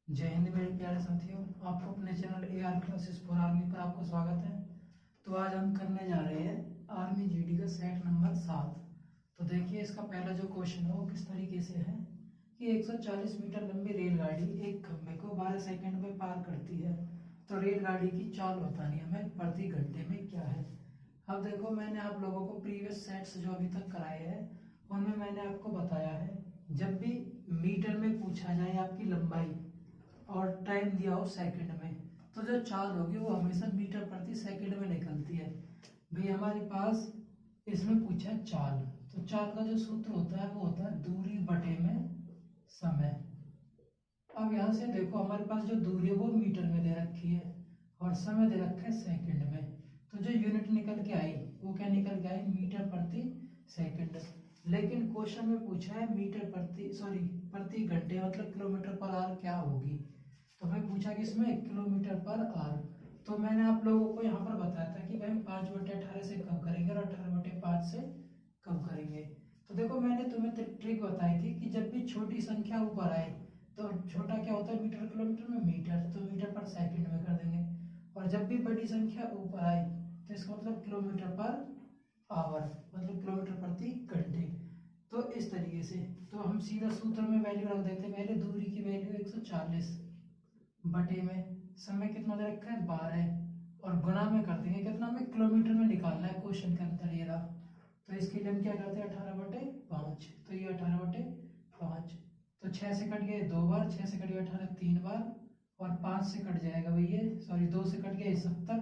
जय हिंद मेरे प्यारे साथियों, आपको अपने channel AR classes for army पर आपको स्वागत है। तो आज हम करने जा रहे हैं आर्मी जीडी का सेट नंबर 7। तो देखिए इसका पहला जो क्वेश्चन है वो किस तरीके से है कि 140 मीटर लंबी रेलगाड़ी एक खंभे को 12 सेकंड में पार करती है, तो रेलगाड़ी की चाल बतानी हमें प्रति घंटे में क्या है। अब देखो, मैंने आप लोगों को प्रीवियस सेट्स जो अभी तक कराए हैं उनमें मैंने आपको बताया है, जब भी मीटर में पूछा जाए आपकी लंबाई और टाइम दिया हो सेकंड में, तो जो चाल होगी वो हमेशा मीटर प्रति सेकंड में निकलती है। भाई हमारे पास इसमें पूछा है चाल, तो चाल का जो सूत्र होता है वो होता है दूरी बटे में समय। अब यहाँ से देखो, हमारे पास जो दूरी है वो मीटर में दे रखी है और समय दे रखा है सेकंड में, तो जो यूनिट निकल के आई वो क्या निकल के आई, मीटर प्रति सेकंड। लेकिन क्वेश्चन में पूछा है प्रति घंटे, मतलब किलोमीटर पर आवर क्या होगी। तो हमें पूछा कि इसमें किलोमीटर पर आवर, तो मैंने आप लोगों को यहाँ पर बताया था कि भाई हम 5/18 से कब करेंगे और 18/5 से कब करेंगे। तो देखो, मैंने तुम्हें ट्रिक बताई थी कि जब भी छोटी संख्या ऊपर आए तो छोटा क्या होता है मीटर किलोमीटर में, मीटर, तो मीटर पर सेकंड में कर देंगे। और जब भी बड़ी संख्या ऊपर आए तो इसका मतलब किलोमीटर पर आवर, मतलब किलोमीटर प्रति घंटे। तो इस तरीके से तो हम सीधा सूत्र में वैल्यू रख देते हैं। पहले दूरी की वैल्यू 140 बटे में समय कितना दे रखा है 12, और गुणा में कर देंगे कितना, में किलोमीटर में निकालना है क्वेश्चन के अंदर ये रहा। तो इसके लिए हम क्या करते हैं 18/5, तो ये 18/5, तो 6 से कट गए 2 बार, 6 से कट गए 18 3 बार, और 5 से कट जाएगा भाई ये 2 से कट गए 70,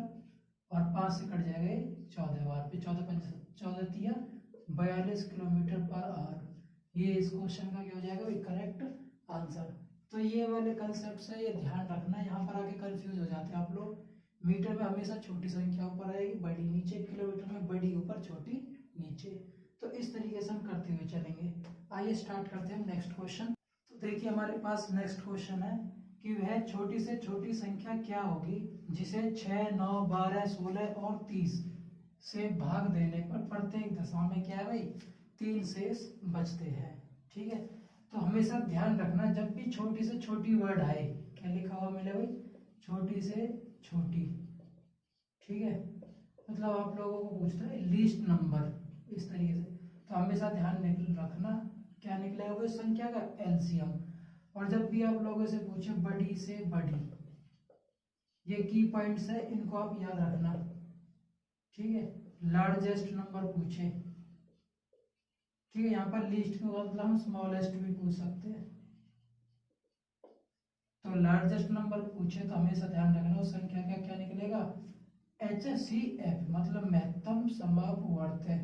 और 5 से कट जाएगा ये 14 बार, फिर 14 तिया 42 किलोमीटर पर आवर। ये इस क्वेश्चन का क्या हो जाएगा भाई, करेक्ट आंसर। तो ये वाले कंसेप्ट से ये ध्यान रखना, यहाँ पर आके कंफ्यूज हो जाते हैं आप लोग। मीटर में हमेशा छोटी संख्या ऊपर आएगी, बड़ी नीचे, किलोमीटर में बड़ी ऊपर छोटी नीचे। तो इस तरीके से हम करते हुए चलेंगे। आइए स्टार्ट करते हैं नेक्स्ट क्वेश्चन। तो देखिए हमारे पास नेक्स्ट क्वेश्चन है कि वह छोटी से छोटी संख्या क्या होगी जिसे 6, 9, 12, 16 और 30 से भाग देने पर प्रत्येक दशा में क्या है भाई, 3 शेष बचते हैं। ठीक है, तो हमेशा ध्यान रखना जब भी छोटी से छोटी वर्ड आए, क्या लिखा हुआ मिले भाई, छोटी से छोटी। ठीक है, मतलब आप लोगों को पूछता है लीस्ट नंबर, इस तरीके से। तो हमेशा ध्यान रखना क्या निकलेगा वो संख्या का एलसीएम। और जब भी आप लोगों से पूछे बड़ी से बड़ी, ये की पॉइंट्स है, इनको आप याद रखना। ठीक है, लार्जेस्ट नंबर पूछे, ठीक है, यहाँ पर लिस्ट के मतलब हम स्मॉलेस्ट भी पूछ सकते हैं। तो लार्जेस्ट नंबर पूछे तो हमेशा ध्यान रखना उस संख्या का क्या निकलेगा, HCF, मतलब महत्तम समापवर्त है,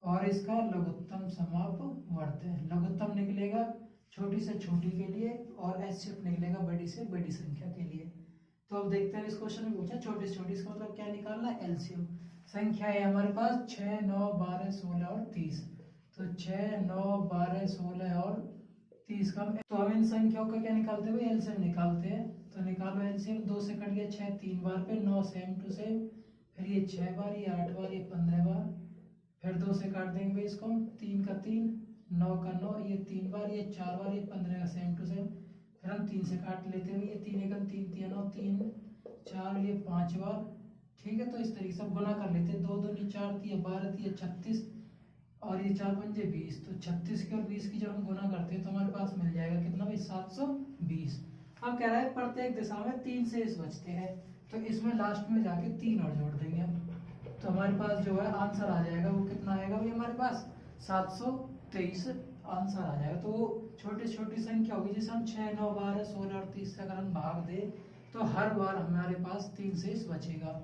और इसका लघुत्तम समापवर्त है। लघुत्तम निकलेगा छोटी से छोटी के लिए और HCF निकलेगा बड़ी से बड़ी संख्या के लिए। तो अब देखते हैं, इस क्वेश्चन में पूछा छोटी से छोटी, इसका मतलब क्या निकालना है, एलसीएम। संख्या है हमारे पास 6, 9, 12, 16 और 30। तो 6, 9, 12, 16 और 30 का, तो हम इन संख्याओं का क्या निकालते हुए एलसीएम निकालते हैं। तो निकालो एलसीएम, 2 से कट गया 6 3 बार पे, 9 सेम टू सेम, फिर ये 6 बार, ये 8 बार, ये 15 बार, फिर 2 से काट देंगे भाई इसको, 3 का 3, 9 का 9, ये 3 बार, ये 4 बार, ये 15 का सेम टू सेम, फिर हम 3 से काट लेते हैं, ये 3 एकम 3 3 9 3 4, ये 5 बार। ठीक है, तो इस तरीके से गुना कर लेते हैं, 2 दूनी 4 3 12 3 36, और ये 4 पंजे 20। तो 36 की और 20 की जब हम गुना करते हैं तो हमारे पास मिल जाएगा कितना भाई, 720। अब कह रहा है प्रत्येक दिशा में 3 शेष बचते हैं, तो इसमें लास्ट में जाके 3 और जोड़ देंगे हम, तो हमारे पास जो है आंसर आ जाएगा वो कितना आएगा भाई, हमारे पास 723 आंसर आ जाएगा। तो छोटी छोटी संख्या होगी जिसे हम 6, 9, 12, 16 और 30 से अगर हम भाग दे तो हर बार हमारे पास 3 शेष बचेगा।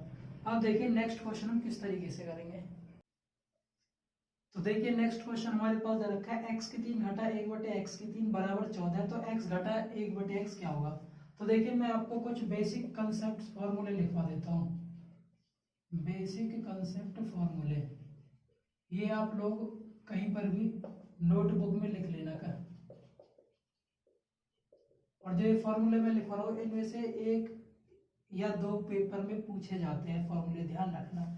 अब देखिए नेक्स्ट क्वेश्चन हम किस तरीके से करेंगे। तो देखिए नेक्स्ट क्वेश्चन हमारे पास दे रखा है x की 3 घटा 1/x की 3 बराबर 14। तो x घटा 1/x क्या होगा। तो देखिए मैं आपको कुछ बेसिक कंसेप्ट फॉर्मूले लिखवा देता हूँ, बेसिक कंसेप्ट फॉर्मूले, ये आप लोग कहीं पर भी नोटबुक में लिख लेना का। और जो ये फॉर्मूले में लिखवा रहा हूँ इनमें से 1 या 2 पेपर में पूछे जाते हैं फॉर्मूले, ध्यान रखना।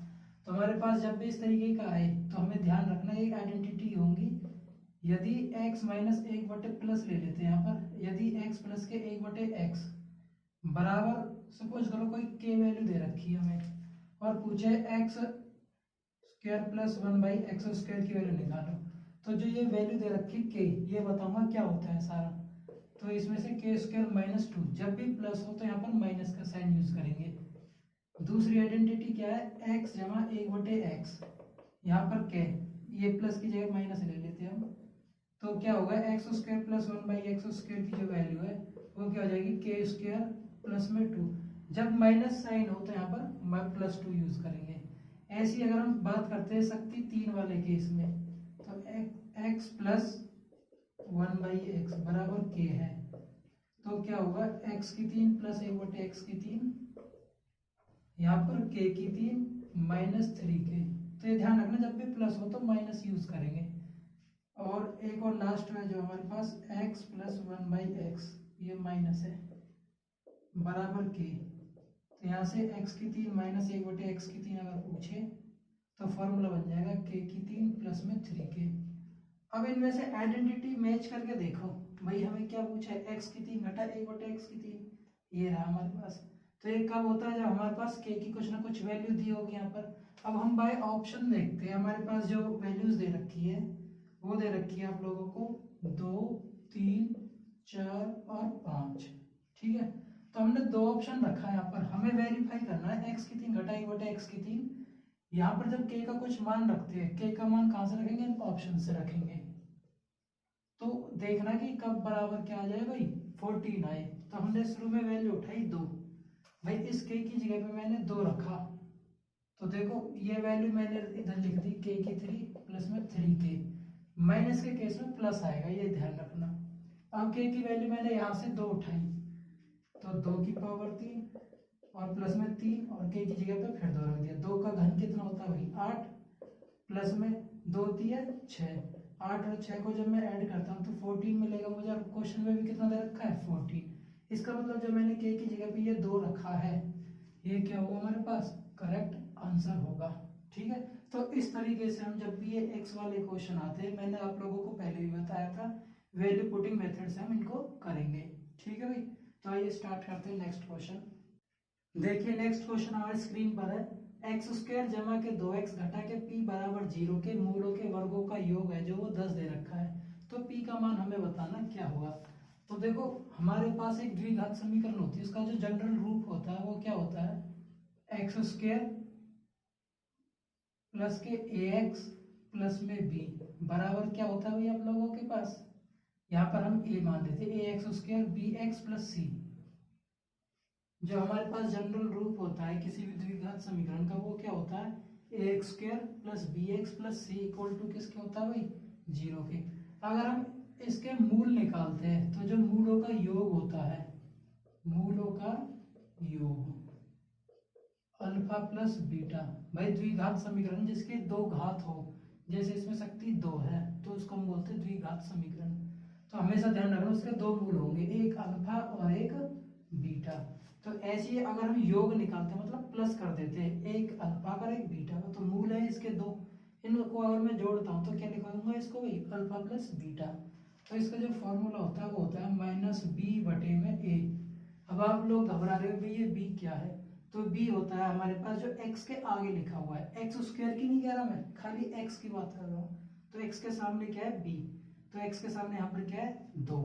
तो हमारे पास जब भी इस तरीके का आए तो हमें ध्यान रखना एक आइडेंटिटी होंगी, यदि x - 1 बटे प्लस ले लेते हैं यहाँ पर, यदि x प्लस के 1/x बराबर, सपोज करो कोई k वैल्यू दे रखी है हमें और पूछे x स्क्वायर प्लस 1/x² की वैल्यू निकालो। तो जो ये वैल्यू दे रखी k, ये बताऊंगा क्या होता है सारा। तो इसमें से k² - 2, जब भी प्लस हो तो यहाँ पर माइनस का साइन यूज करेंगे। दूसरी आइडेंटिटी क्या है, x जमा 1/x, यहाँ पर k, ये प्लस की जगह माइनस ले लेते हैं हम। तो क्या होगा, x² प्लस 1/x² की जो वैल्यू है वो क्या हो जाएगी, k² प्लस में 2। जब माइनस साइन हो तो यहाँ पर +2 यूज करेंगे। ऐसी अगर हम बात करते हैं शक्ति 3 वाले केस में, तो x प्लस 1/x बराबर k है। तो क्या होगा, x³ प्लस 1/x³, यहाँ पर k³ -3k। तो ये ध्यान रखना, जब भी प्लस हो तो माइनस यूज करेंगे। और एक और लास्ट में जो हमारे पास x प्लस 1/x, ये माइनस है, बराबर k। तो यहाँ से x³ माइनस 1/x³ अगर पूछे तो फॉर्मूला बन जाएगा k³ प्लस में 3k। अब इनमें से आइडेंटिटी मैच करके देखो, भाई हमें क्या पूछा है, x³ घटा 1/x³, ये रहा हमारे पास। तो ये कब होता है, जब हमारे पास k की कुछ ना कुछ वैल्यू दी होगी यहाँ पर। अब हम बाय ऑप्शन देखते हैं, हमारे पास जो वैल्यूज दे रखी है वो दे रखी है आप लोगों को 2, 3, 4 और 5, ठीक है। तो हमने 2 ऑप्शन रखा है यहाँ पर, हमें वेरीफाई करना है x³ घटा 1/x³। यहाँ पर जब k का कुछ मान रखते हैं, k का मान कहाँ से रखेंगे, ऑप्शन से रखेंगे। तो देखना कि कब बराबर क्या आ जाए भाई, 14 आए। तो हमने शुरू में वैल्यू उठाई 2, भाई इस k की जगह पे मैंने 2 रखा। तो देखो ये वैल्यू मैंने इधर लिख दी k³ प्लस में 3k। माइनस के केस में प्लस आएगा, ये ध्यान रखना। अब k की वैल्यू मैंने यहाँ से 2 उठाई, तो 2 की पावर 3 और प्लस में 3 और k की जगह पे फिर 2 रख दिया। 2 का घन कितना होता है भाई, 8, प्लस में 2 3 6, 8 और 6 को जब मैं ऐड करता हूँ तो 14 मिलेगा मुझे। और क्वेश्चन में भी कितना दे रखा है, 14। इसका मतलब जब मैंने k की जगह पे ये 2 रखा है, ये क्या होगा हमारे पास, करेक्ट आंसर होगा, ठीक है। तो इस तरीके से हम जब भी ये x वाले क्वेश्चन आते हैं, मैंने आप लोगों को पहले भी बताया था, वैल्यू पुटिंग मेथड से हम इनको करेंगे, ठीक है भाई। तो आइए स्टार्ट करते हैं नेक्स्ट क्वेश्चन। देखिए नेक्स्ट क्वेश्चन हमारे स्क्रीन पर है, x² जमा के 2x घटा के p बराबर 0 के मूलों के वर्गों का योग है जो वो 10 दे रखा है। तो p का मान हमें बताना क्या होगा। तो देखो हमारे पास एक द्विघात समीकरण होती है, उसका जो जनरल रूप होता है वो क्या होता है, x² प्लस के ax प्लस में b बराबर क्या होता है भाई आप लोगों के पास, यहाँ पर हम a मान लेते हैं, ax² bx प्लस c। जो हमारे पास जनरल रूप होता है किसी भी द्विघात समीकरण का, वो क्या होता है, ax² plus bx plus c equal to किसके होता है भाई, 0 के। अगर हम इसके मूल निकालते हैं तो जो मूलों का योग होता है, मूलों का योग अल्फा प्लस बीटा, भाई द्विघात समीकरण जिसके 2 घात हो, जैसे इसमें शक्ति 2 है तो उसको हम बोलते हैं द्विघात समीकरण। तो हमेशा ध्यान रखना उसके 2 मूल होंगे, एक अल्फा और एक बीटा। तो ऐसे अगर हम योग निकालते हैं मतलब प्लस कर देते हैं, एक अल्फा का एक बीटा का, तो मूल है इसके 2, इनको अगर मैं जोड़ता हूँ तो क्या लिखूंगा इसको भाई, अल्फा प्लस बीटा। तो इसका जो फॉर्मूला होता है वो होता है -b/a। अब आप लोग घबरा रहे हो भाई ये b क्या है, तो b होता है हमारे पास जो x के आगे लिखा हुआ है, x² की नहीं कह रहा मैं, खाली x की बात कर रहा हूँ। तो x के सामने क्या है b, तो x के सामने यहाँ पर क्या है 2।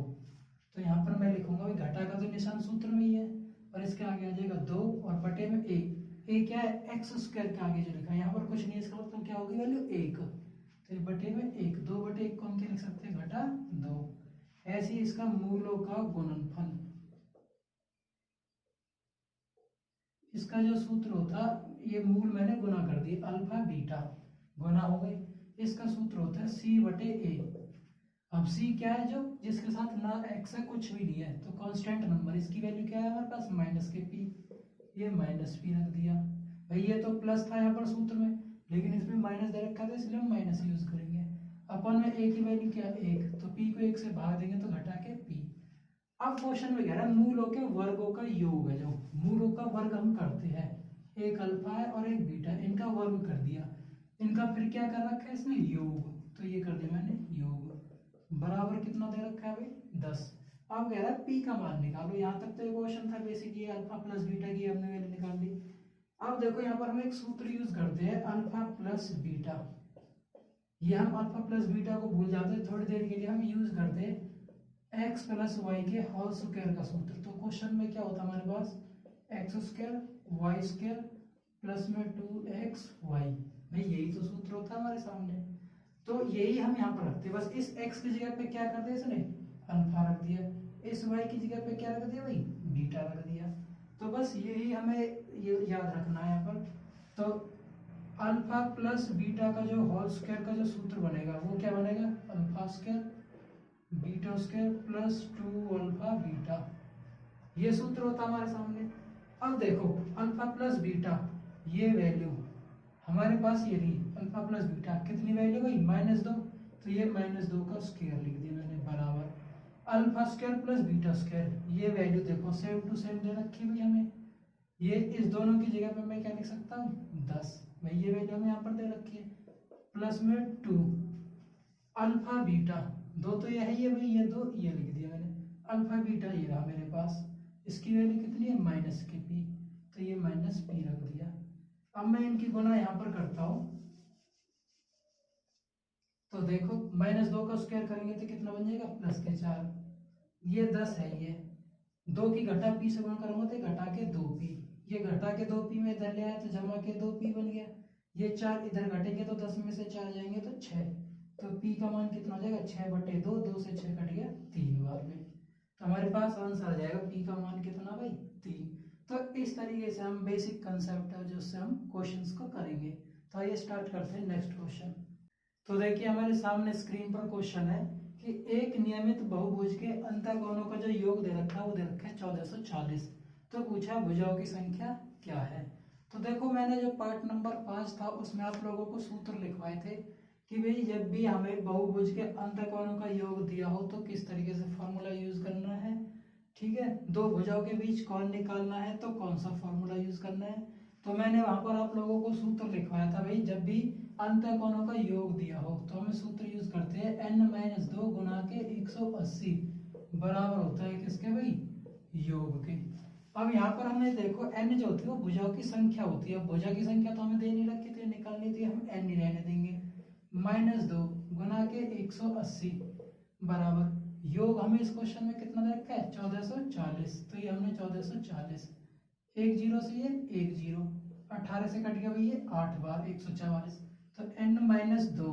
तो यहाँ पर मैं लिखूंगा भाई घटा का तो निशान सूत्र में ही है, और इसके आगे आ जाएगा 2 और बटे में a क्या है, x² के आगे जो लिखा है यहाँ पर कुछ नहीं, इसका मतलब क्या होगी वैल्यू 1, तो ये बटे में 1, 2/1 को हम क्या लिख सकते हैं, घटा 2। ऐसे ही इसका मूलों का गुणनफल, इसका जो सूत्र होता, ये मूल मैंने गुना कर दिए, अल्फा बीटा गुना हो गए, इसका सूत्र होता है c/a। अब c क्या है, जो जिसके साथ ना x है कुछ भी नहीं है, तो कांस्टेंट नंबर, इसकी वैल्यू क्या है हमारे पास, -p, ये -p रख दिया। भाई ये तो प्लस था यहाँ पर सूत्र में, लेकिन इसमें माइनस दे रखा था इसलिए हम माइनस यूज करेंगे। अपन में a की वैल्यू क्या है 1, तो p को 1 से भाग देंगे तो घटा के p। अब क्वेश्चन में कह रहा है मूलों के वर्गों का योग है, जो मूलों का वर्ग हम करते हैं, एक अल्फा है और एक बीटा, इनका वर्ग कर दिया, इनका फिर क्या कर रखा है इसमें योग, तो ये कर दिया मैंने योग, बराबर कितना दे रखा है भाई 10। अब कह रहा है पी का मान निकालो। यहाँ तक तो ये क्वेश्चन था बेसिक, ये अल्फा प्लस बीटा की हमने वैल्यू निकाल ली। अब देखो यहाँ पर हम एक सूत्र यूज करते हैं अल्फा प्लस बीटा। ये हम अल्फा प्लस बीटा को भूल जाते हैं थोड़ी देर के लिए, हम यूज करते हैं एक्स प्लस वाई के होल स्क्वायर का सूत्र। तो क्वेश्चन में क्या होता है हमारे पास, X square Y square plus में 2xy, भाई यही तो सूत्र होता है हमारे सामने। तो यही हम यहाँ पर रखते हैं, बस इस x की जगह पे क्या कर दिया इसने, अल्फा रख दिया, इस y की जगह पे क्या रख दिया भाई, बीटा रख दिया। तो बस यही हमें ये याद रखना है यहाँ पर। तो अल्फा प्लस बीटा का जो होल स्क्वायर का जो सूत्र बनेगा वो क्या बनेगा, alpha square beta square plus 2 alpha beta, ये सूत्र होता है हमारे सामने। अब देखो अल्फा प्लस बीटा, ये वैल्यू हमारे पास ये रही, अल्फा प्लस बीटा कितनी वैल्यू गई, -2, तो ये -2 का स्क्वायर लिख दिया मैंने बराबर alpha square plus beta square, ये वैल्यू देखो सेम टू सेम दे रखी हुई हमें। ये इस दोनों की जगह पे मैं क्या लिख सकता हूँ 10, भाई ये वैल्यू हमें यहाँ पर दे रखी है, प्लस में 2 अल्फा बीटा, दो तो ये है ये भाई, ये दो ये लिख दिया मैंने, अल्फा बीटा ये रहा मेरे पास, इसकी वैल्यू कितनी है -p, तो ये -p रख दिया। अब मैं इनकी गुणा यहाँ पर करता हूँ, तो देखो -2 का स्क्वायर करेंगे तो कितना बन जाएगा, +4, ये 10 है, ये 2 की घटा p से गुणा करूंगा तो घटा के 2p, ये घटा के 2p में इधर ले आया तो जमा के 2p बन गया, ये 4 इधर घटेंगे तो 10 में से 4 जाएंगे तो 6, तो p का मान कितना हो जाएगा 6/2, 2 से 6 कट गया 3 बार में, तो हमारे पास आंसर आ जाएगा p का मान कितना भाई 3। तो इस तरीके से हम बेसिक कंसेप्ट है जो उससे हम क्वेश्चंस को करेंगे। तो आइए स्टार्ट करते हैं नेक्स्ट क्वेश्चन। तो देखिए हमारे सामने स्क्रीन पर क्वेश्चन है कि एक नियमित बहुभुज के अंतःकोणों का जो योग दे रखा है वो दे रखा है 1440। तो पूछा भुजाओं की संख्या क्या है। तो देखो मैंने जो पार्ट नंबर 5 था उसमें आप लोगों को सूत्र लिखवाए थे कि भाई जब भी हमें बहुभुज के अंतःकोणों का योग दिया हो तो किस तरीके से फॉर्मूला यूज करना है, ठीक है, दो भुजाओं के बीच कौन निकालना है तो कौन सा फॉर्मूला यूज करना है। तो मैंने वहां पर आप लोगों को सूत्र लिखवाया था भाई जब भी अंतःकोणों का योग दिया हो तो हम सूत्र यूज करते हैं n-2 गुना के 180 बराबर होता है किसके भाई, योग के। अब यहाँ पर हमने देखो n जो होती है वो भुजाओं की संख्या होती है, भुजा की संख्या तो हमें दे नहीं रखी थी, निकालनी थी, हम n ही रहने देंगे, -2 गुना के 180 बराबर योग हमें इस क्वेश्चन में कितना दे रखा है 1440, तो ये हमने 1440, एक जीरो से ये एक जीरो, 18 से कट गया भाई ये 8 बार 144, तो n-2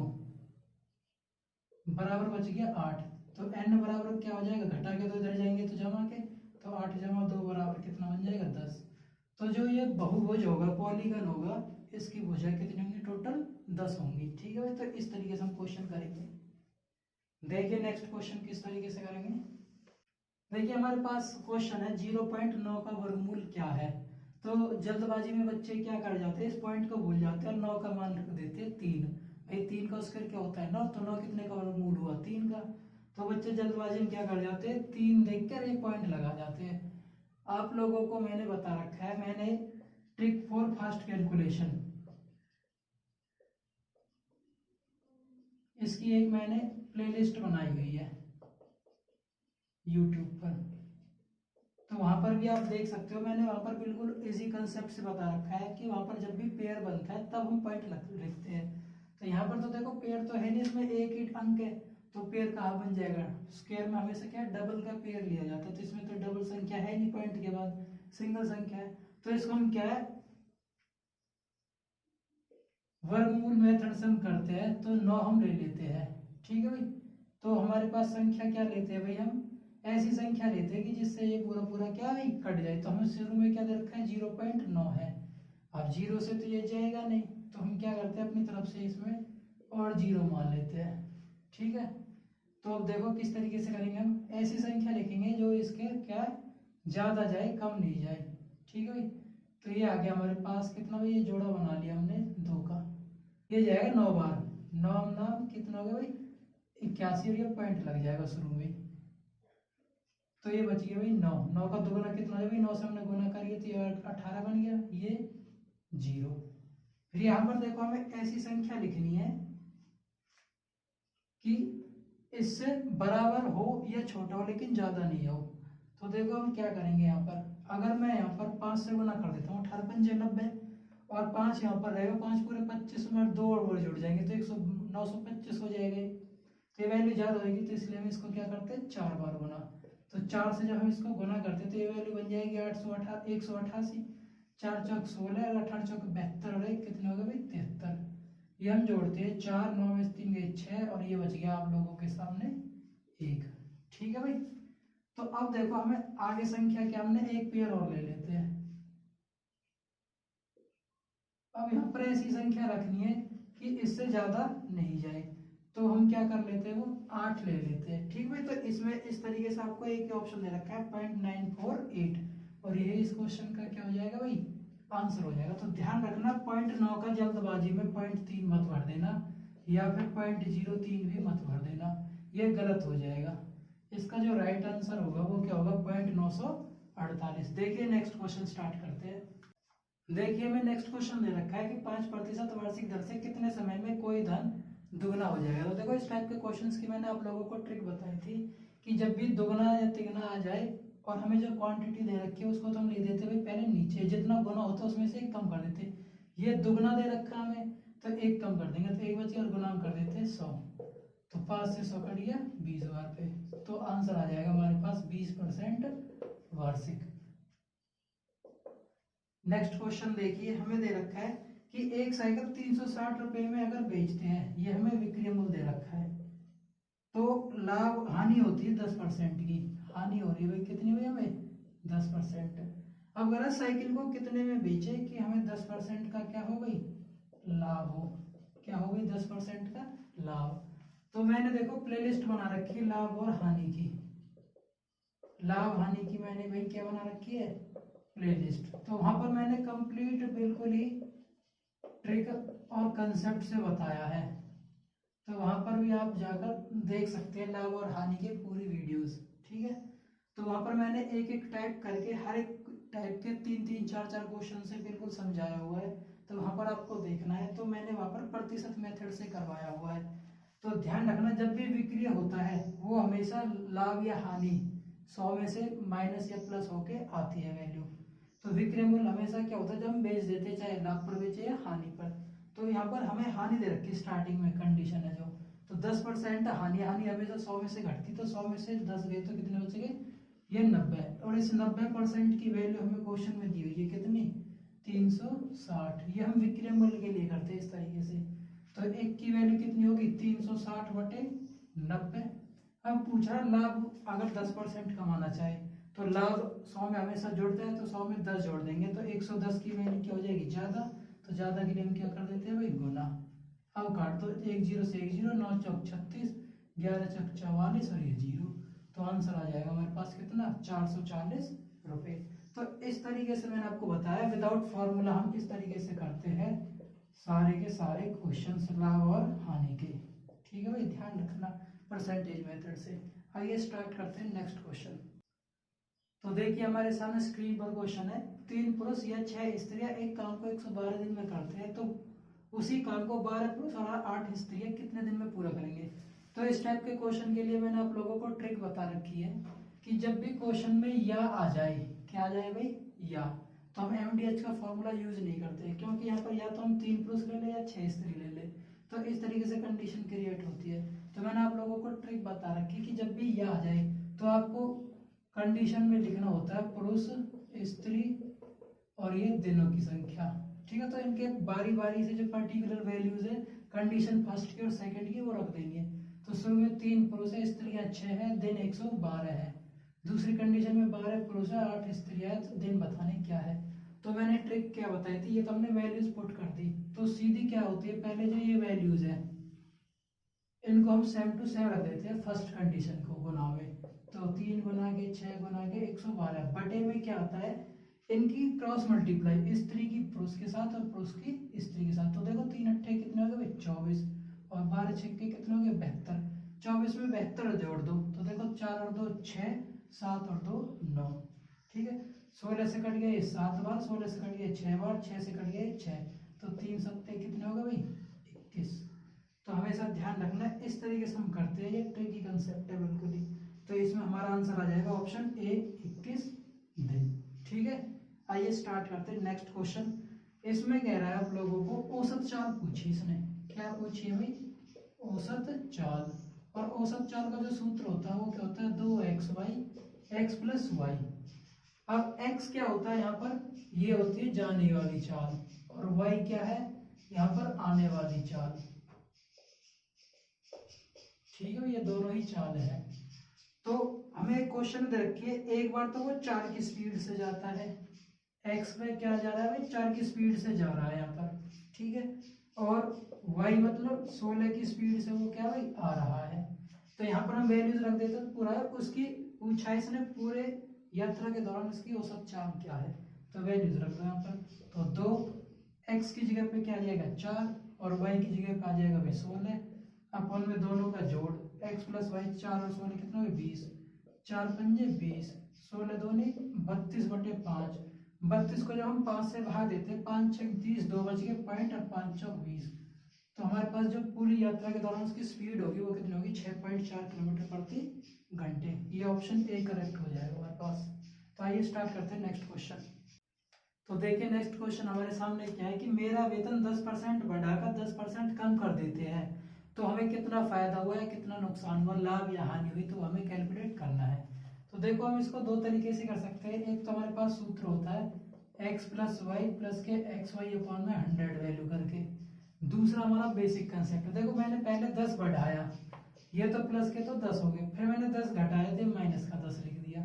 बराबर बच गया 8, तो n बराबर क्या हो जाएगा, घटा के तो इधर जाएंगे तो जमा के, तो 8 जमा 2 बराबर कितना बन जाएगा 10। तो जो ये बहुभुज होगा पॉलीगन होगा इसकी भुजा कितनी होंगी, टोटल 10 होंगी, ठीक है भाई। तो इस तरीके से हम क्वेश्चन करेंगे। देखिए नेक्स्ट क्वेश्चन किस तरीके से करेंगे। देखिए हमारे पास क्वेश्चन है 0.9 का वर्गमूल क्या है। तो जल्दबाजी में बच्चे क्या कर जाते हैं, इस पॉइंट को भूल जाते हैं, 9 का मान रख देते हैं 3, भाई 3 का स्क्वायर क्या होता है 9, तो 9 कितने का वर्गमूल हुआ 3 का। तो बच्चे जल्दबाजी में क्या कर जाते हैं 3 देखकर एक पॉइंट लगा जाते हैं। आप लोगों को मैंने बता रखा है, मैंने ट्रिक फॉर फास्ट कैलकुलेशन इसकी एक मैंने प्लेलिस्ट बनाई हुई है YouTube पर, तो वहां पर भी आप देख सकते हो, मैंने वहां पर बिल्कुल इजी कंसेप्ट से बता रखा है कि वहां पर जब भी पेयर बनता है तब हम पॉइंट लिखते हैं। तो यहाँ पर तो देखो पेयर तो है नहीं, इसमें एक ही अंक है, तो पेयर कहाँ बन जाएगा, स्क्वायर में हमेशा क्या डबल का पेयर लिया जाता है, तो इसमें तो डबल संख्या है नहीं, पॉइंट के बाद सिंगल संख्या है, तो इसको हम क्या है वर्गमूल मेथड से हम करते हैं, तो 9 हम ले लेते हैं, ठीक है भाई। तो हमारे पास संख्या क्या लेते हैं भाई, हम ऐसी संख्या लेते हैं कि जिससे ये पूरा पूरा क्या है कट जाए। तो हमें शुरू में क्या दे रखा है 0.9 है, अब 0 से तो ये जाएगा नहीं, तो हम क्या करते हैं अपनी तरफ से इसमें और 0 मान लेते हैं, ठीक है। तो अब देखो किस तरीके से करेंगे, हम ऐसी संख्या लिखेंगे जो इसके क्या ज्यादा जाए कम नहीं जाए, ठीक है भाई। तो ये आ गया हमारे पास कितना भाई, ये जोड़ा बना लिया हमने 2 का, ये जाएगा 9 बार, 9 नाम कितना हो गया भाई 81, और ये पॉइंट लग जाएगा शुरू में, तो ये बच गया भाई 9, 9 का दोगुना कितना है भाई, 9 से हमने गुना करिए तो ये 18 बन गया, ये 0। फिर यहाँ पर देखो हमें ऐसी संख्या लिखनी है कि इससे बराबर हो या छोटा हो लेकिन ज्यादा नहीं हो। तो देखो हम क्या करेंगे यहाँ पर, अगर मैं यहाँ पर 5 से गुना कर देता हूँ, 18×5 = 90, और 5 यहाँ पर रहेगा, 5 पूरे 25 में 2 और जुड़ जाएंगे तो 925 हो जाएंगे। तो ये वैल्यू ज्यादा होगी तो इसलिए हम इसको क्या करते हैं 4 बार गुना। तो 4 से जब हम इसको गुना करते हैं तो ये वैल्यू बन जाएगी 188। 4 चौक 16 और 18 चौक 72 और एक कितने हो गए भाई 73। ये हम जोड़ते हैं 4, 9 में 3 गए 6 और ये बच गया आप लोगों के सामने 1। ठीक है भाई। तो अब देखो हमें आगे संख्या क्या, हमने एक पेयर और ले लेते हैं। अब यहाँ पर ऐसी संख्या रखनी है कि इससे ज्यादा नहीं जाए, तो हम क्या कर लेते हैं, वो 8 ले लेते हैं। ठीक भाई। तो इसमें इस तरीके से आपको एक ऑप्शन दे रखा है 0.948 और ये इस क्वेश्चन का क्या हो जाएगा भाई, आंसर हो जाएगा। तो ध्यान रखना 0.9 का जल्दबाजी में 0.3 मत भर देना या फिर 0.03 भी मत भर देना, ये गलत हो जाएगा। इसका जो राइट आंसर होगा वो क्या होगा 0.948। देखिए नेक्स्ट क्वेश्चन स्टार्ट करते हैं। देखिए हमें नेक्स्ट क्वेश्चन दे रखा है कि 5% वार्षिक दर से कितने समय में कोई धन दुगना हो जाएगा। तो देखो इस टाइप के क्वेश्चंस की मैंने आप लोगों को ट्रिक बताई थी कि जब भी दुगना या तिगना आ जाए और हमें जो क्वांटिटी दे रखी है उसको तो हम ले देते भाई पहले नीचे, जितना गुना होता है उसमें से एक कम कर देते। ये दुगना दे रखा हमें तो एक कम कर देंगे तो एक बचे और गुना कर देते 100। तो 5 से 100 कट गया 20,000 पे, तो आंसर आ जाएगा हमारे पास 20% वार्षिक। नेक्स्ट क्वेश्चन देखिए हमें दे रखा है कि एक साइकिल 360 रुपए में अगर बेचते हैं, ये हमें विक्रय मूल्य दे रखा है, तो लाभ हानि होती है 10% की, हानि हो रही है भाई कितनी हुई हमें 10%। अब अगर साइकिल को कितने में बेचे कि हमें 10% का क्या हो भाई लाभ हो, क्या हो गई 10% का लाभ। तो मैंने देखो प्लेलिस्ट बना रखी है लाभ और हानि की, लाभ हानि की मैंने भाई क्या बना रखी है प्लेलिस्ट। तो वहां पर मैंने कंप्लीट बिल्कुल ही ट्रिक और कंसेप्ट से बताया है, तो वहां पर भी आप जाकर देख सकते हैं लाभ और हानि के पूरी वीडियोस। ठीक है। तो वहां पर मैंने एक एक टाइप करके हर एक टाइप के 3-3, 4-4 क्वेश्चन से बिल्कुल समझाया हुआ है, तो वहां पर आपको देखना है। तो मैंने वहां पर प्रतिशत मेथड से करवाया हुआ है। तो ध्यान रखना जब भी विक्रिय होता है वो हमेशा लाभ या हानि 100 में से माइनस या प्लस होके आती है वैल्यू। तो विक्रय मूल्य हमेशा क्या होता है जब हम बेच देते चाहे लाभ पर बेचे या हानि पर। तो यहाँ पर हमें हानि दे रखी स्टार्टिंग में कंडीशन है जो, तो 10% हानि, हानि हमेशा 100 में से घटती, तो 100 में से 10 गए तो कितने बचेंगे ये 90। और इस 90% की वैल्यू हमें क्वेश्चन में दी हुई है कितनी 360। ये हम विक्रय मूल्य के लिए करते हैं इस तरीके से। तो एक की वैल्यू कितनी होगी 360/90। अब पूछा लाभ अगर 10% कमाना चाहे तो लाभ 100 में हमेशा जुड़ता है, तो 100 में 10 जोड़ देंगे तो 110 की वैल्यू क्या हो जाएगी ज्यादा, तो ज्यादा के लिए हम क्या कर देते हैं भाई गुना। अब काट दो 1 0 से 1 0, 9 चौक 36, 11 चौक 44 और ये 0, तो आंसर आ जाएगा हमारे पास कितना 440 रुपए। तो इस तरीके से मैंने आपको बताया विदाउट फॉर्मूला हम इस तरीके से करते हैं सारे के सारे क्वेश्चन लाभ और हानि के। ठीक है भाई, ध्यान रखना परसेंटेज मेथड से। आइए स्टार्ट करते हैं नेक्स्ट क्वेश्चन। तो देखिए हमारे सामने स्क्रीन पर क्वेश्चन है 3 पुरुष या 6 स्त्रियां एक काम को 112 दिन में करते हैं, तो उसी काम को 12 पुरुष और 8 स्त्रियां कितने दिन में पूरा करेंगे। तो इस टाइप के क्वेश्चन के लिए मैंने आप लोगों को ट्रिक बता रखी है कि जब भी क्वेश्चन में या आ जाए, क्या आ जाए भाई या, तो हम MDH का फॉर्मूला यूज नहीं करते, क्योंकि यहाँ पर या तो हम 3 पुरुष ले ले या 6 स्त्री ले ले, तो इस तरीके से कंडीशन क्रिएट होती है। तो मैंने आप लोगों को ट्रिक बता रखी कि जब भी या आ जाए तो आपको कंडीशन में लिखना होता है पुरुष, स्त्री और ये दिनों की संख्या। ठीक है। तो इनके बारी बारी से जो पर्टिकुलर वैल्यूज है कंडीशन फर्स्ट की और सेकंड की वो रख देंगे। तो शुरू में 3 पुरुष है, स्त्रियां 6 है, दिन 112 है। दूसरी कंडीशन में 12 पुरुष है, 8 स्त्रियां, दिन बताने क्या है। तो मैंने ट्रिक क्या बताई थी, ये तो हमने वैल्यूज पुट कर दी, तो सीधी क्या होती है पहले जो ये वैल्यूज है इनको हम सेम टू सेम रख देते हैं फर्स्ट कंडीशन को गुना में। तो 3 गुना के 6 गुना के 112 बटे में क्या आता है इनकी क्रॉस मल्टीप्लाई, स्त्री की पुरुष के साथ और पुरुष की स्त्री के साथ। तो देखो 3 अट्ठे कितने हो गए 24 और 12 छक्के कितने हो गए 72। 24 में 72 जोड़ दो तो देखो 4 और 2 6, 7 और 2 9। ठीक है। 16 से कट गए 7 बार, 16 से कट गए 6 बार, 6 से कट गए 6, तो 3 सत्ते कितने हो गए भाई 21। तो तो हमेशा ध्यान रखना है, इस तरीके से हम करते हैं, ये ट्रिकी कंसेप्ट है बिल्कुल ही। तो इसमें हमारा आंसर आ जाएगा ऑप्शन ए 21 दिन। ठीक है, आइए स्टार्ट करते हैं नेक्स्ट क्वेश्चन। इसमें कह रहा है आप लोगों को औसत चाल पूछी, इसने क्या पूछी है भाई, औसत चाल। और औसत चाल का जो सूत्र होता है वो क्या होता है, 2xy x प्लस वाई। अब x क्या होता है यहाँ पर, ये होती है जाने वाली चाल, और y क्या है यहाँ पर आने वाली चाल। ठीक है, ये दोनों ही चाल है। तो हमें क्वेश्चन दे रखी है, एक बार तो वो 4 की स्पीड से जाता है, x में क्या जा रहा है भाई, 4 की स्पीड से जा रहा है यहाँ पर। ठीक है, और y मतलब 16 की स्पीड से वो क्या भाई आ रहा है। तो यहाँ पर हम वैल्यूज रख देते हैं, पूरा उसकी पूछा है इसने पूरे यात्रा के दौरान इसकी औसत चाल क्या है, तो वैल्यूज रख दो यहाँ पर। तो 2x की जगह पे क्या आ जाएगा 4, और y की जगह पे आ जाएगा भाई 16, अपन में दोनों का जोड़ x प्लस वाई, 4 और 16 कितना हो गया 20, 4 पंजे 20, 16 दूनी 32/5। 32 को जब हम 5 से भाग देते हैं, 5 6 30, 2 बच गए पॉइंट, और 5 चौक 20। तो हमारे पास जो पूरी यात्रा के दौरान उसकी स्पीड होगी वो कितनी होगी, 6.4 किलोमीटर प्रति घंटे। ये ऑप्शन ए करेक्ट हो जाएगा हमारे पास। तो आइए स्टार्ट करते हैं नेक्स्ट क्वेश्चन। तो देखिए नेक्स्ट क्वेश्चन हमारे सामने क्या है कि मेरा वेतन 10% बढ़ाकर 10% कम कर देते हैं, तो हमें कितना फायदा हुआ है, कितना नुकसान हुआ, लाभ या हानि हुई, तो हमें कैलकुलेट करना है। तो देखो हम इसको दो तरीके से कर सकते हैं। एक तो हमारे पास सूत्र होता है x प्लस वाई प्लस के एक्स वाई अपॉन में 100 वैल्यू करके। दूसरा हमारा बेसिक कंसेप्ट है, देखो मैंने पहले 10 बढ़ाया, ये तो प्लस के तो 10 हो गए, फिर मैंने 10 घटाया तो माइनस का 10 लिख दिया,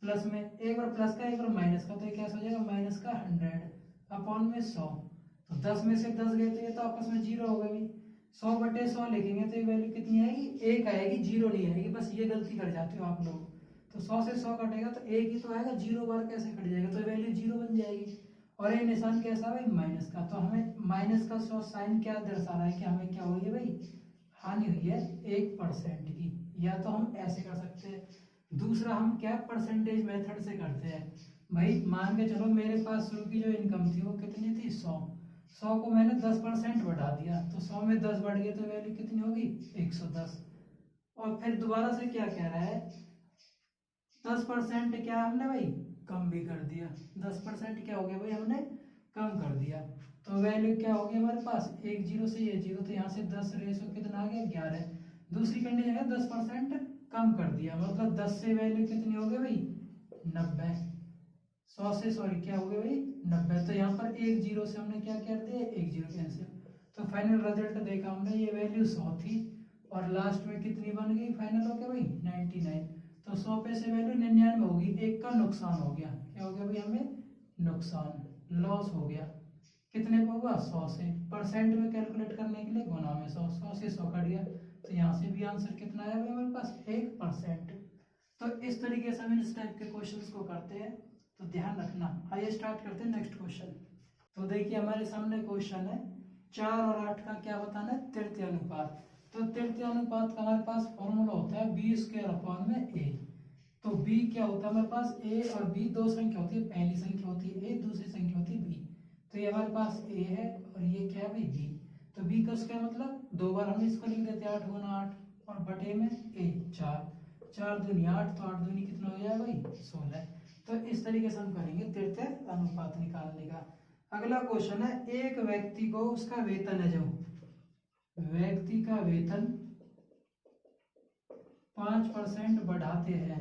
प्लस में एक बार प्लस का एक बार माइनस का, तो ये कैसे हो जाएगा माइनस का 100 अपॉन में 100। तो 10 में से 10 गए तो ये तो आपस में जीरो हो गए भाई, 100/100 लिखेंगे तो ये वैल्यू कितनी आएगी, एक आएगी, जीरो नहीं आएगी। बस ये गलती कर जाते हो आप लोग। तो 100 से 100 कटेगा तो एक ही तो आएगा, जीरो बार कैसे कट जाएगा, तो वैल्यू जीरो बन जाएगी। और ये निशान कैसा भाई माइनस का, तो हमें माइनस का साइन क्या दर्शा रहा है कि हमें क्या हुई है भाई, हानि हुई है 1% की। या तो हम ऐसे कर सकते हैं, दूसरा हम क्या परसेंटेज मेथड से करते हैं। भाई मान के चलो मेरे पास शुरू की जो इनकम थी वो कितनी थी 100 को मैंने 10% बढ़ा दिया, तो 100 में 10 बढ़ गए तो वैल्यू कितनी होगी 110। और फिर दोबारा से क्या कह रहा है, 10% क्या हमने भाई कम भी कर दिया, 10% क्या हो गया भाई हमने कम कर दिया। तो वैल्यू क्या होगी हमारे पास, एक जीरो से ये जीरो, तो यहाँ से 10 रेशो कितना आ गया 11। दूसरी कंडीशन है 10% कम कर दिया, मतलब 10 से वैल्यू कितनी हो गई भाई 90, 100 से सॉरी क्या हो गया भाई 90। तो यहाँ पर एक जीरो से हमने क्या कर दिया, एक जीरो कैंसिल। तो फाइनल रिजल्ट देखा हमने, ये वैल्यू 100 थी और लास्ट में कितनी बन गई फाइनल हो गया भाई 99। तो 100 पे से वैल्यू 99 होगी, एक का नुकसान हो गया, क्या हो गया भाई हमें नुकसान, लॉस हो गया। कितने पे होगा 100 से, परसेंट में कैलकुलेट करने के लिए गुना में 100, 100 से 100 कट गया, तो यहाँ से भी आंसर कितना आया भाई हमारे पास 1%। तो इस तरीके से हम इस टाइप के क्वेश्चंस को करते हैं, तो ध्यान रखना। आइए स्टार्ट करते हैं नेक्स्ट क्वेश्चन। तो देखिए हमारे सामने क्वेश्चन है 4 और 8 का क्या बताना है, तृतीय अनुपात। तो तृतीय अनुपात का हमारे पास फॉर्मूला होता है b² a। तो b क्या होता है हमारे पास, a और b दो संख्या होती है, पहली संख्या होती है a, दूसरी संख्या होती है b। तो ये हमारे पास a है और ये क्या है भाई b। तो b का क्या मतलब, दो बार हम इसको लिख देते हैं 8 गुना 8 और बटे में a 4, 4 दूनी 8, तो 8 दूनी कितना हो जाएगा भाई 16। तो इस तरीके से हम करेंगे तृतीय अनुपात निकालने का। अगला क्वेश्चन है, एक व्यक्ति को उसका वेतन है, जो व्यक्ति का वेतन 5% बढ़ाते हैं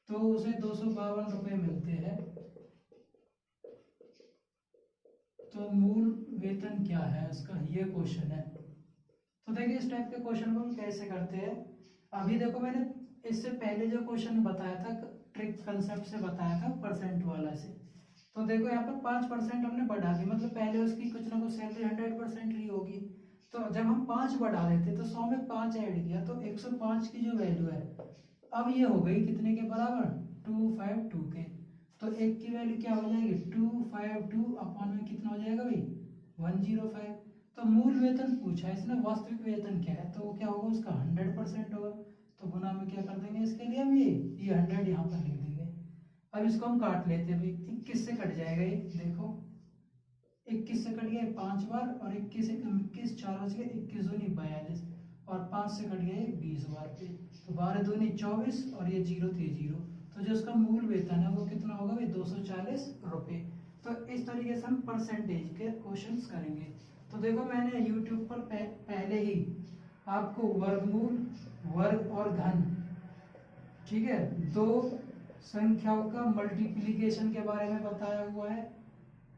तो उसे 252 रुपए मिलते हैं, तो मूल वेतन क्या है उसका, ये क्वेश्चन है। तो देखिए इस टाइप के क्वेश्चन को हम कैसे करते हैं। अभी देखो मैंने इससे पहले जो क्वेश्चन बताया था, ट्रिक कंसेप्ट से बताया था परसेंट वाला से। तो देखो यहाँ पर 5% हमने बढ़ा दी, मतलब पहले उसकी कुछ ना कुछ सैलरी 100% ली होगी। तो जब हम 5 बढ़ा देते तो 100 में 5 ऐड किया तो 105 की जो वैल्यू है, अब ये हो गई कितने के बराबर 252 के। तो एक की वैल्यू क्या हो जाएगी 252 अपॉन में कितना हो जाएगा भाई 105। तो मूल वेतन पूछा है इसने, वास्तविक वेतन क्या है, तो वो क्या होगा उसका 100% होगा। तो गुना में क्या कर देंगे इसके लिए हम ये 100 यहाँ पर लिख देंगे। अब इसको हम काट लेते हैं भाई, 21 से कट जाएगा ये, देखो 21 से कट गए 5 बार, और 21 21 4 बच गए, 21 दूनी 42, और 5 से कट गए 20 बार पे, तो 12 दूनी 24, और ये 0 थे 0। तो जो उसका मूल वेतन है वो कितना होगा भाई, 240 रुपये। तो इस तरीके से हम परसेंटेज के क्वेश्चंस करेंगे। तो देखो मैंने यूट्यूब पर पहले ही आपको वर्गमूल, वर्ग और घन, ठीक है, दो संख्याओं का मल्टीप्लिकेशन के बारे में बताया हुआ है,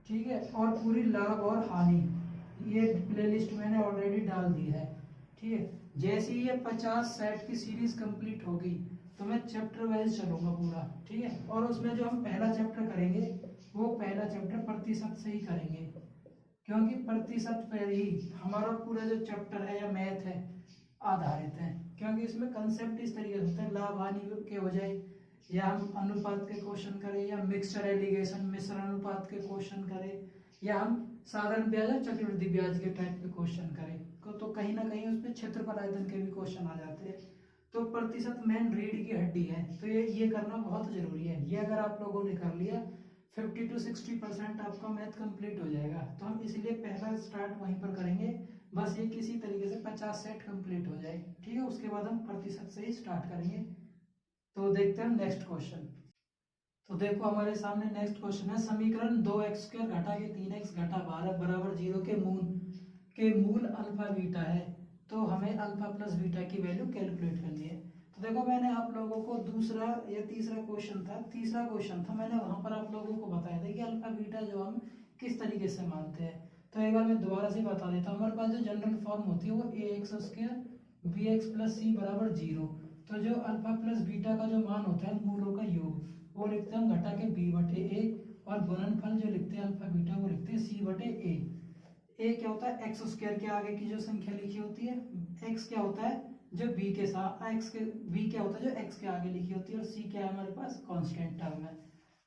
ठीक है, और पूरी लाभ और हानि ये प्लेलिस्ट मैंने ऑलरेडी डाल दी है, ठीक है। जैसे ही ये 50 सेट की सीरीज कंप्लीट होगी तो मैं चैप्टर वाइज चलूंगा पूरा, ठीक है। और उसमें जो हम पहला चैप्टर करेंगे वो पहला चैप्टर प्रतिशत से ही करेंगे, क्योंकि प्रतिशत पर ही हमारा पूरा जो चैप्टर है या मैथ है आधारित है, क्योंकि इसमें कंसेप्ट इस तरीके से होते हैं, लाभ हानि के हो जाए, या हम अनुपात के क्वेश्चन करें, या मिक्सचर एलिगेशन मिश्र अनुपात के क्वेश्चन करें, या हम साधारण ब्याज और चक्रवृद्धि ब्याज के टाइप के क्वेश्चन करें, तो कहीं ना कहीं उसमें क्षेत्रफल आयतन के भी क्वेश्चन आ जाते हैं। तो प्रतिशत मेन रीढ़ की हड्डी है, तो ये करना बहुत जरूरी है। ये अगर आप लोगों ने कर लिया 50 to 60% आपका मैथ कंप्लीट हो जाएगा। तो हम इसलिए पहला स्टार्ट वहीं पर करेंगे, बस ये किसी तरीके से 50 सेट कंप्लीट हो जाए, ठीक है। उसके बाद हम प्रतिशत से ही स्टार्ट करेंगे। तो देखते हैं नेक्स्ट क्वेश्चन। तो देखो हमारे सामने नेक्स्ट क्वेश्चन है, समीकरण 2x² घटा के 3x घटा 12 बराबर 0 के मूल अल्फा बीटा है, तो हमें अल्फा प्लस बीटा की वैल्यू कैलकुलेट करनी है। तो देखो मैंने आप लोगों को दूसरा या तीसरा क्वेश्चन था, मैंने वहां पर आप लोगों को बताया था कि अल्फा बीटा जो हम किस तरीके से मानते हैं। तो एक बार मैं दोबारा से बता देता हूँ। हमारे पास जो जनरल फॉर्म होती है वो ax² bx प्लस c बराबर 0। तो जो अल्फा प्लस बीटा का जो मान होता है मूलों का योग, वो लिखते हैं हम घटा के b बटे a, और गुणनफल जो लिखते हैं अल्फा बीटा वो लिखते हैं c बटे a। a क्या होता है, एक्स स्क्वायर के आगे की जो संख्या लिखी होती है, x क्या होता है जो b के साथ b क्या होता है जो x के आगे लिखी होती है, और c क्या है हमारे पास कांस्टेंट टर्म है।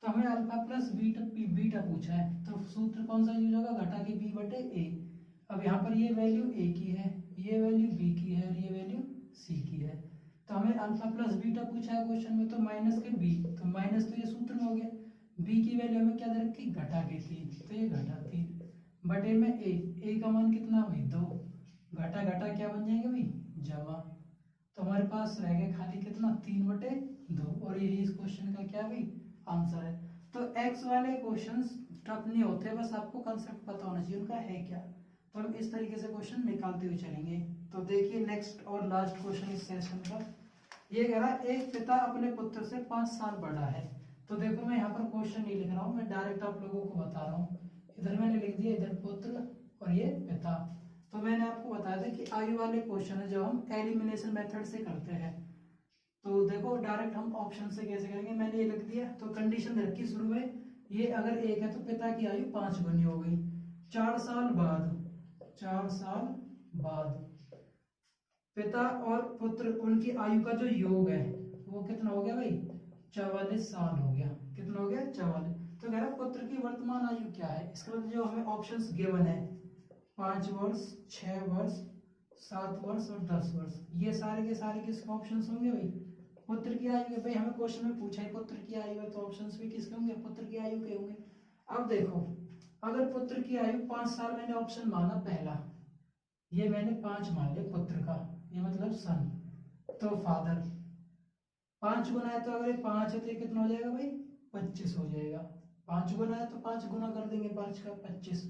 तो हमें अल्फा प्लस बीटा पूछा है, तो सूत्र कौन सा यूज होगा, घटा के b बटे a। अब यहाँ पर ये वैल्यू a की है, ये वैल्यू b की है, और ये वैल्यू c की है। तो हमें अल्फा प्लस बीटा पूछा है क्वेश्चन में, तो माइनस के b, तो माइनस तो ये सूत्र में हो गया, b की वैल्यू हमें क्या दे रखी, घटा के 3, तो ये घटा 3 बटे में a का मान कितना भाई 2, घटा घटा क्या बन जाएंगे भाई जमा। तो हमारे पास रह गया खाली कितना 3 बटे 2, और यही इस क्वेश्चन का क्या भाई आंसर है। तो x वाले क्वेश्चंस टफ नहीं होते, बस आपको कंसेप्ट पता होना चाहिए उनका है क्या। तो हम इस तरीके से क्वेश्चन निकालते हुए चलेंगे। तो देखिए नेक्स्ट और लास्ट क्वेश्चन इस सेशन का, ये कह रहा है एक पिता अपने पुत्र से 5 साल बड़ा है। तो देखो मैं यहाँ पर क्वेश्चन नहीं लिख रहा हूँ, मैं डायरेक्ट आप लोगों को बता रहा हूँ। इधर मैंने लिख दिया, इधर पुत्र और ये पिता। तो मैंने आपको बताया था कि आयु वाले क्वेश्चन है जो हम एलिमिनेशन मेथड से करते हैं। तो देखो डायरेक्ट हम ऑप्शन से कैसे करेंगे, मैंने ये लिख दिया। तो कंडीशन रखी शुरू में, ये अगर 1 है तो पिता की आयु 5 गुनी हो गई। 4 साल बाद पिता और पुत्र उनकी आयु का जो योग है वो कितना हो गया भाई 44 साल हो गया। कितना हो गया 44। तो कह रहा पुत्र की वर्तमान आयु क्या है, इसके बाद जो हमें ऑप्शंस गिवन है 5 वर्ष, 6 वर्ष, 7 वर्ष और 10 वर्ष, ये सारे के सारे किसके ऑप्शंस होंगे भाई पुत्र की आयु के। भाई हमें क्वेश्चन में पूछा है पुत्र की आयु है, तो ऑप्शंस भी किसके होंगे पुत्र की आयु के होंगे। अब देखो अगर पुत्र की आयु 5 साल, मैंने ऑप्शन माना पहला, ये मैंने 5 मान लिया पुत्र का, ये मतलब सन, तो फादर 5 गुना है, तो अगर ये 5 है तो ये कितना हो जाएगा भाई 25 हो जाएगा। 5 गुना है तो 5 गुना कर देंगे 5 का 25।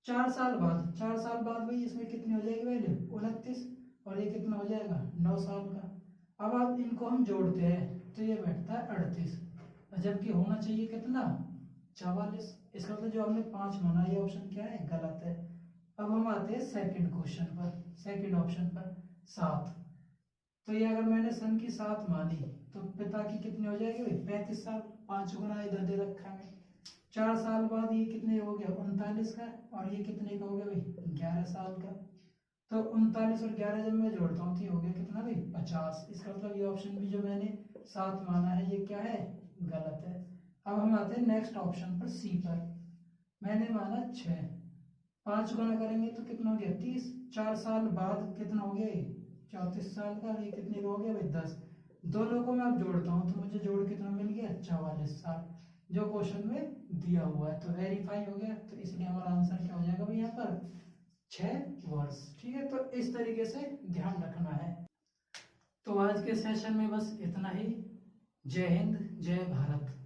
4 साल बाद भाई इसमें कितनी हो जाएगी वैल्यू 29, और ये कितना हो जाएगा 9 साल का। अब आप इनको हम जोड़ते हैं तो ये बैठता है 38, जबकि होना चाहिए कितना 44। इसका मतलब जो हमने 5 माना ये ऑप्शन क्या है गलत है। अब हम आते हैं सेकंड क्वेश्चन पर, सेकंड ऑप्शन पर 7। तो ये अगर मैंने सन की 7 मानी तो पिता की कितनी हो जाएगी भाई 35 साल, 5 गुना इधर दे रखा है। 4 साल बाद ये कितने हो गया 39 का, और ये कितने का हो गया भाई 11 साल का। तो 39 और 11 जब मैं जोड़ता हूँ तो ये हो गया कितना भाई 50। इसका मतलब ये ऑप्शन भी जो मैंने 7 माना है ये क्या है गलत है। अब हम आते हैं नेक्स्ट ऑप्शन पर सी पर, मैंने माना 6, 5 गुना करेंगे तो कितना हो गया 30। 4 साल बाद कितना हो गया 34 साल का, ये कितने का हो गया भाई 10। दोनों को मैं अब जोड़ता हूँ तो मुझे जोड़ कितना मिल गया 44 साल। जो क्वेश्चन में दिया हुआ है। तो वेरीफाई हो गया, तो इसलिए हमारा आंसर क्या हो जाएगा भाई यहाँ पर 6 वर्ष। ठीक है, तो इस तरीके से ध्यान रखना है। तो आज के सेशन में बस इतना ही। जय हिंद, जय भारत।